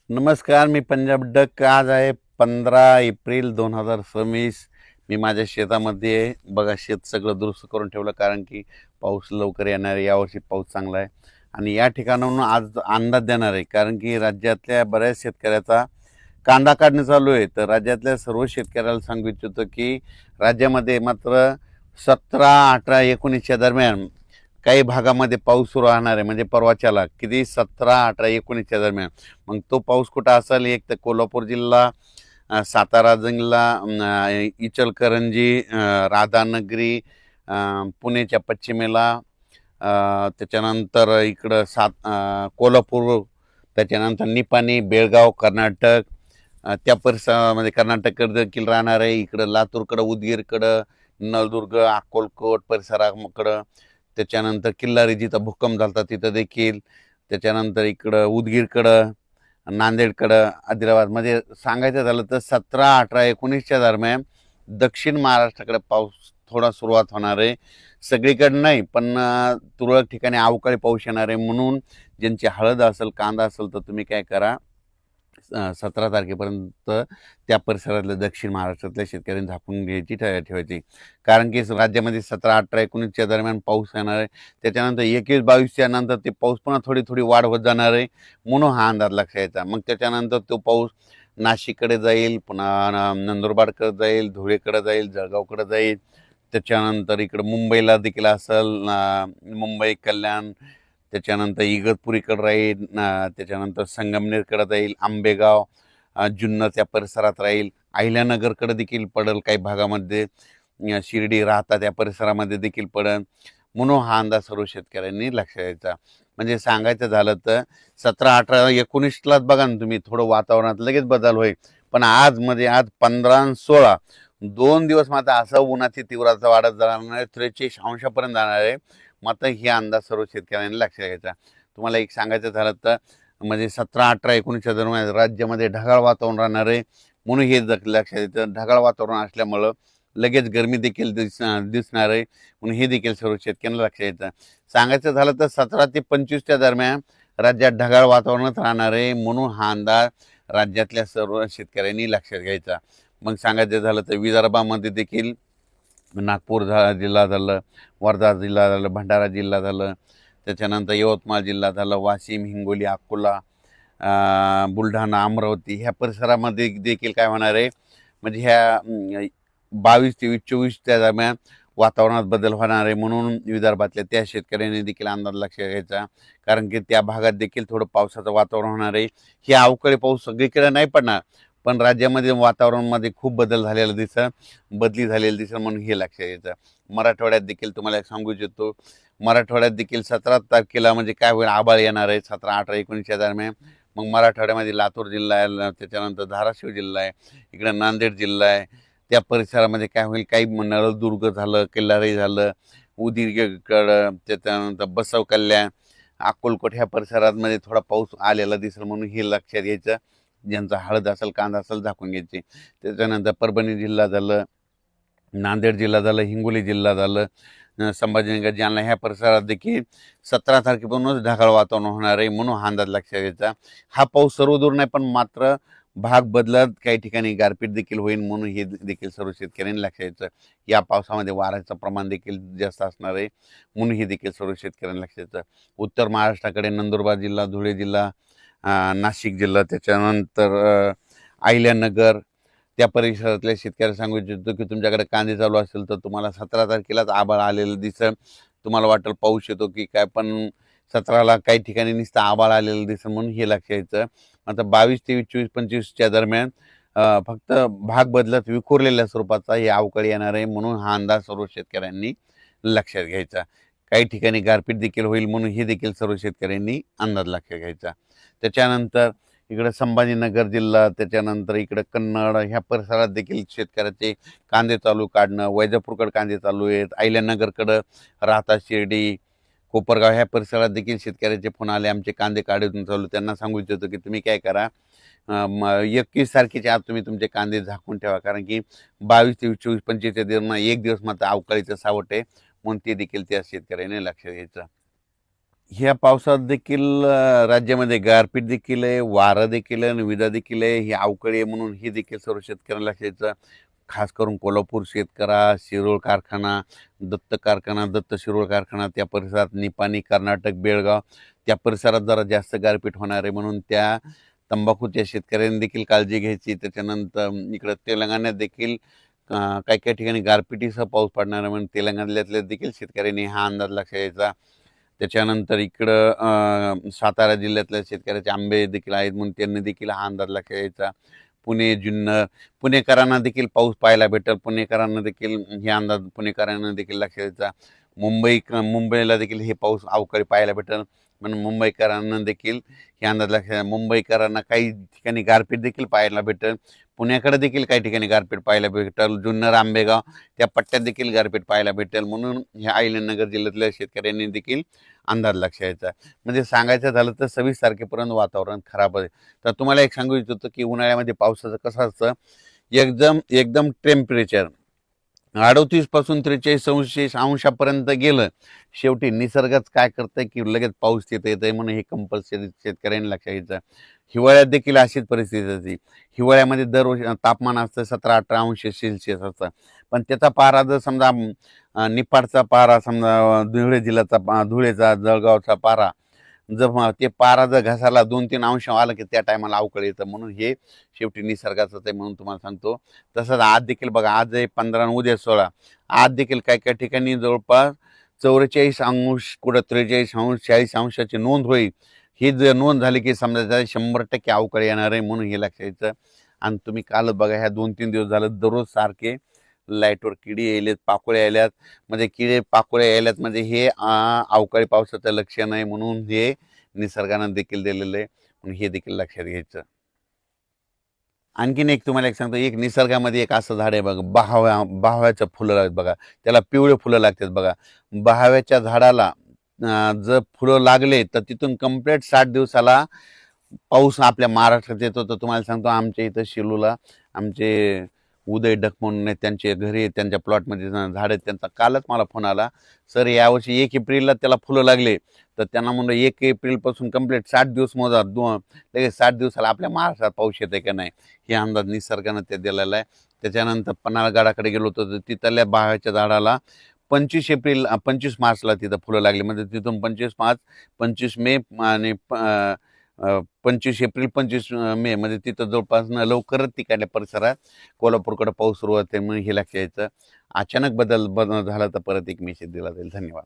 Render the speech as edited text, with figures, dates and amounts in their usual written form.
नमस्कार, मी पंजाब डक. आज आहे 15 एप्रिल 2026. मी माझ्या शेतामध्ये आहे. बघा, शेत सगळं दुरुस्त करून ठेवलं कारण की पाऊस लवकर येणार आहे. यावर्षी पाऊस चांगला आहे आणि या ठिकाणाहून आज अंदाज देणार आहे कारण की राज्यातल्या बऱ्याच शेतकऱ्याचा कांदा काढणं चालू आहे. तर राज्यातल्या सर्व शेतकऱ्याला सांगू इच्छितो की राज्यामध्ये मात्र 17, 18, 19च्या दरम्यान काही भागामध्ये पाऊस सुरू राहणार आहे. म्हणजे परवाच्याला किती 17, 18, 19च्या दरम्यान. मग तो पाऊस कुठं असेल? एक तर कोल्हापूर जिल्हा, सातारा जिल्हा, इचलकरंजी, राधानगरी, पुण्याच्या पश्चिमेला, त्याच्यानंतर इकडं कोल्हापूर, त्याच्यानंतर निपाणी, बेळगाव, कर्नाटक, त्या परिसरामध्ये कर्नाटककडे देखील राहणार आहे. इकडं लातूरकडं, उदगीरकडं, नळदुर्ग, अक्कलकोट परिसराकडं, त्याच्यानंतर किल्लारी जिथं भूकंप झाला तिथं देखील, त्याच्यानंतर इकडं उदगीरकडं, नांदेडकडं, आदिलाबादमध्ये सांगायचं झालं तर 17, 18, 19च्या दरम्यान दक्षिण महाराष्ट्राकडे पाऊस थोडा सुरुवात होणार आहे. सगळीकडे नाही, पण तुरळक ठिकाणी अवकाळी पाऊस येणार आहे. म्हणून ज्यांची हळद असेल, कांदा असेल, तर तुम्ही काय करा, 17 तारखेपर्यंत त्या परिसरातल्या दक्षिण महाराष्ट्रातल्या शेतकऱ्यांनी झाकून घ्यायची, ठेवायची. कारण की राज्यामध्ये 17, 18, 19च्या दरम्यान पाऊस येणार आहे. त्याच्यानंतर 21, 22च्या नंतर ते पाऊस पुन्हा थोडी थोडी वाढ होत जाणार आहे. म्हणून हा अंदाज लक्षात यायचा. मग त्याच्यानंतर तो पाऊस नाशिककडे जाईल, पुन्हा नंदुरबारकडे जाईल, धुळेकडे जाईल, जळगावकडे जाईल. त्याच्यानंतर इकडं मुंबईला देखील असेल, मुंबई, कल्याण, त्याच्यानंतर इगतपुरीकडे राहील, त्याच्यानंतर संगमनेरकडे जाईल, आंबेगाव, जुन्नर त्या परिसरात राहील, अहिल्यानगरकडे देखील पडेल काही भागामध्ये, शिर्डी, राहता त्या परिसरामध्ये देखील पडेल. म्हणून हा अंदाज सर्व शेतकऱ्यांनी लक्षात द्यायचा. म्हणजे सांगायचं झालं तर 17, 18, 19लाच बघा ना तुम्ही, थोडं वातावरणात लगेच बदल होईल. पण आज 15 आणि 16 2 दिवस मात्र असं उन्हाची तीव्रता वाढत जाणार आहे, 43 अंशापर्यंत जाणार आहे. मात्र हे अंदाज सर्व शेतकऱ्यांनी लक्षात घ्यायचा. तुम्हाला एक सांगायचं झालं तर म्हणजे 17, 18, 19च्या दरम्यान राज्यामध्ये ढगाळ वातावरण राहणार आहे. म्हणून हे लक्षात येतं. ढगाळ वातावरण असल्यामुळं लगेच गरमी देखील दिसणार आहे. म्हणून हे देखील सर्व शेतकऱ्यांना लक्षात येतं. सांगायचं झालं तर 17 ते 25च्या दरम्यान राज्यात ढगाळ वातावरणच राहणार आहे. म्हणून हा अंदाज राज्यातल्या सर्व शेतकऱ्यांनी लक्षात घ्यायचा. मग सांगायचं झालं तर विदर्भामध्ये देखील नागपूर जिल्हा झालं, वर्धा जिल्हा झालं, भंडारा जिल्हा झालं, त्याच्यानंतर यवतमाळ जिल्हा झालं, वाशिम, हिंगोली, अकोला, बुलढाणा, अमरावती ह्या परिसरामध्ये देखील काय होणार आहे, म्हणजे ह्या 22 ते 24च्या दरम्यान वातावरणात बदल होणार आहे. म्हणून विदर्भातल्या त्या शेतकऱ्यांनी देखील अंदाज लक्षात घ्यायचा. कारण की त्या भागात देखील थोडं पावसाचं वातावरण होणार आहे. हे अवकाळी पाऊस सगळीकडे नाही पडणार, पण राज्यामध्ये वातावरणामध्ये खूप बदली झालेली दिसत. म्हणून हे लक्षात घ्यायचं. मराठवाड्यात देखील तुम्हाला एक सांगू इच्छितो, मराठवाड्यात देखील 17 तारखेला म्हणजे काय होईल, आभाळ येणार आहे 17, 18, 19च्या दरम्यान. मग मराठवाड्यामध्ये लातूर जिल्हा आहे, त्याच्यानंतर धाराशिव जिल्हा आहे, इकडे नांदेड जिल्हा आहे. त्या परिसरामध्ये काय होईल, काही नळदुर्ग झालं, किल्लारी झालं, उदगीरकडं, त्याच्यानंतर बसव कल्याण, अक्कलकोट ह्या परिसरामध्ये थोडा पाऊस आलेला दिसेल. म्हणून हे लक्षात घ्यायचं. ज्यांचा हळद असेल, कांदा असेल, झाकून घ्यायची. त्याच्यानंतर परभणी जिल्हा झालं, नांदेड जिल्हा झालं, हिंगोली जिल्हा झालं, संभाजीनगर, जालना ह्या परिसरात देखील 17 तारखेपासूनच ढगाळ वातावरण होणार आहे. म्हणून हा अंदाज लक्षात घ्यायचा. हा पाऊस सर्व दूर नाही, पण मात्र भाग बदलत काही ठिकाणी गारपीट देखील होईल. म्हणून हे देखील सर्व शेतकऱ्यांनी लक्षात घ्यायचं. या पावसामध्ये वाऱ्याचं प्रमाण देखील जास्त असणार आहे. म्हणून हे देखील सर्व शेतकऱ्यांनी लक्षात घ्यायचं. उत्तर महाराष्ट्राकडे नंदुरबार जिल्हा, धुळे जिल्हा, नाशिक जिल्हा, त्याच्यानंतर अहिल्यानगर त्या परिसरातल्या शेतकऱ्याला सांगू इच्छितो की तुमच्याकडे कांदे चालू असेल तर तुम्हाला 17 तारखेलाच आभाळ आलेलं दिसेल. तुम्हाला वाटेल पाऊस येतो की काय, पण 17ला काही ठिकाणी नुसतं आभाळ आलेलं दिसेल. म्हणून हे लक्षात घ्यायचं. आता 22, 23, 24, 25च्या दरम्यान फक्त भाग बदलत विखुरलेल्या स्वरूपाचा हे अवकाळी येणार आहे. म्हणून हा अंदाज सर्व शेतकऱ्यांनी लक्षात घ्यायचा. काही ठिकाणी गारपीट देखील होईल. म्हणून हे देखील सर्व शेतकऱ्यांनी अंदाज लक्षात घ्यायचा. त्याच्यानंतर इकडे संभाजीनगर जिल्हा, त्याच्यानंतर इकडे कन्नड ह्या परिसरात देखील शेतकऱ्याचे कांदे काढणं, वैजापूरकडे कांदे चालू आहेत, अहिल्यानगरकडं, राहता, शिर्डी, कोपरगाव ह्या परिसरात देखील शेतकऱ्याचे फोन आले, आमचे कांदे काढून चालू. त्यांना सांगू इच्छितो की तुम्ही काय करा, 21 तारखेच्या आत तुम्ही तुमचे कांदे झाकून ठेवा. कारण की 22, 23, 24, 25च्या दिवस एक दिवस मात्र अवकाळीचं सावट आहे. म्हणून ते देखील त्या शेतकऱ्याने लक्ष द्यायचं. ह्या पावसात देखील राज्यामध्ये गारपीट देखील आहे, वारं देखील आहे आणि विजा देखील आहे. ही अवकाळी आहे म्हणून ही देखील सर्व शेतकऱ्यांना लक्षात घ्यायचं. खास करून कोल्हापूर शेतकरा, शिरोळ कारखाना, दत्त कारखाना, दत्त शिरोळ कारखाना त्या परिसरात, निपाणी, कर्नाटक, बेळगाव त्या परिसरात जरा जास्त गारपीट होणार आहे म्हणून त्या तंबाखूच्या शेतकऱ्यांनी देखील काळजी घ्यायची. त्याच्यानंतर इकडं तेलंगणात देखील काही काही ठिकाणी गारपिटीसह पाऊस पडणार आहे म्हणून तेलंगणातल्या देखील शेतकऱ्यांनी हा अंदाज लक्षात घ्यायचा. त्याच्यानंतर इकडं सातारा जिल्ह्यातल्या शेतकऱ्याचे आंबे देखील आहेत म्हणून त्यांनी देखील हा अंदाज लक्षात घ्यायचा. पुणे, जुन्नर, पुणेकरांना देखील पाऊस पाहायला भेटेल. पुणेकरांना देखील हे अंदाज पुणेकरांना देखील लक्षात घ्यायचा. मुंबईला देखील हे पाऊस अवकाळी पाहायला भेटेल म्हणून मुंबईकरांना देखील हे अंदाज लक्षात. मुंबईकरांना काही ठिकाणी गारपीट देखील पाहायला भेटेल. पुण्याकडे देखील काही ठिकाणी गारपीट पाहायला भेटेल. जुन्नर, आंबेगाव त्या पट्ट्यात देखील गारपीट पाहायला भेटेल म्हणून ह्या अहिल्यानगर जिल्ह्यातल्या शेतकऱ्यांनी देखील अंदाज लक्षात घ्यायचा. म्हणजे सांगायचं झालं तर 26 तारखेपर्यंत वातावरण खराब आहे. तर तुम्हाला एक सांगू इच्छितो होतं की उन्हाळ्यामध्ये पावसाचं कसं असतं, एकदम एकदम टेम्परेचर 38 पासून 43 अंशापर्यंत गेलं. शेवटी निसर्गच काय करतंय की लगेच पाऊस तिथे येतंय म्हणून हे कंपल्सरी शेतकऱ्यांनी लक्षात घ्यायचं. हिवाळ्यात देखील अशीच परिस्थिती असते. हिवाळ्यामध्ये दरवर्षी तापमान असतं 17-18 अंश सेल्सिअस असतं. पण त्याचा पारा जर समजा निपाडचा पारा समजा धुळे जिल्ह्याचा धुळेचा जळगावचा पारा जर ते पारा जर घसाला 2-3 अंश आला की त्या टायमाला अवकाळी येतं म्हणून हे शेवटी निसर्गाचंच आहे म्हणून तुम्हाला सांगतो. तसंच आज देखील बघा, आज आहे 15 आणि उद्या 16. आज देखील काही काही ठिकाणी जवळपास 44 अंश, कुठं 43 अंश, 40 अंशाची नोंद होईल. ही जर नोंद झाली की समजा 100% अवकाळी येणार आहे म्हणून हे लक्षात घ्यायचं. आणि तुम्ही कालच बघा, ह्या 2-3 दिवस झालं दररोज सारखे लाईटवर किडी यायलेत, पाकोळ्या यायल्यात. म्हणजे किडे पाकोळ्या यायल्यात म्हणजे हे अवकाळी पावसाचं लक्षण आहे म्हणून हे निसर्गानं देखील दिलेलं आहे म्हणून हे देखील लक्षात घ्यायचं. आणखीन एक तुम्हाला एक सांगतो, एक निसर्गामध्ये एक असं झाड आहे बघा, बहाव्याचं फुलं आहेत बघा, त्याला पिवळे फुलं लागतात बघा. बहाव्याच्या झाडाला जर फुलं लागले तर तिथून कंप्लीट 60 दिवसाला पाऊस आपल्या महाराष्ट्रात येतो. तर तुम्हाला सांगतो, आमच्या इथं शिलूला आमचे उदय डक म्हणून आहेत, त्यांचे घरी त्यांच्या प्लॉटमध्ये झाड आहेत. त्यांचा कालच मला फोन आला, सर यावर्षी 1 एप्रिलला त्याला फुलं लागले. तर त्यांना म्हणलं 1 एप्रिलपासून कंप्लीट 60 दिवस मोजा, लगेच 60 दिवसाला आपल्या महाराष्ट्रात पाऊस येते का नाही हे अंदाज निसर्गानं ते दिलेला आहे. त्याच्यानंतर पन्हाळगडाकडे गेलो होतो तर तिथल्या बहाव्याच्या झाडाला 25 मार्चला तिथं फुलं लागली. म्हणजे तिथून 25 मार्च, 25 मे आणि 25 एप्रिल, 25 मे म्हणजे तिथं जवळपास लवकरच तिकडल्या परिसरात कोल्हापूरकडे पाऊस सुरू होते म्हणून हे लक्षात यायचं. अचानक बदल झाला तर परत एक मेसेज दिला जाईल. धन्यवाद.